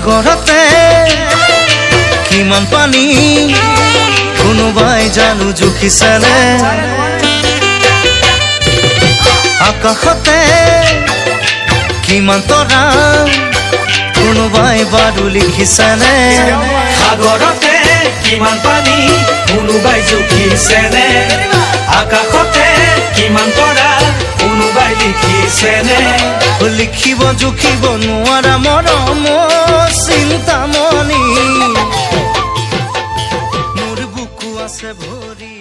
সাগৰতে কিমান পানী কোনোবাই জানো জুখিছেনে আকাশতে কিমান তৰা কোনোবাই বাৰু লিখিছেনে সাগৰতে কিমান পানী কোনোবাই জুখিছেনে আকাশতে কিমান তৰা কোনোবাই লিখিছেনে লিখিব জুখিব নোৱাৰা মৰম চিন্তামণি মোৰ বুকু আছে ভৰি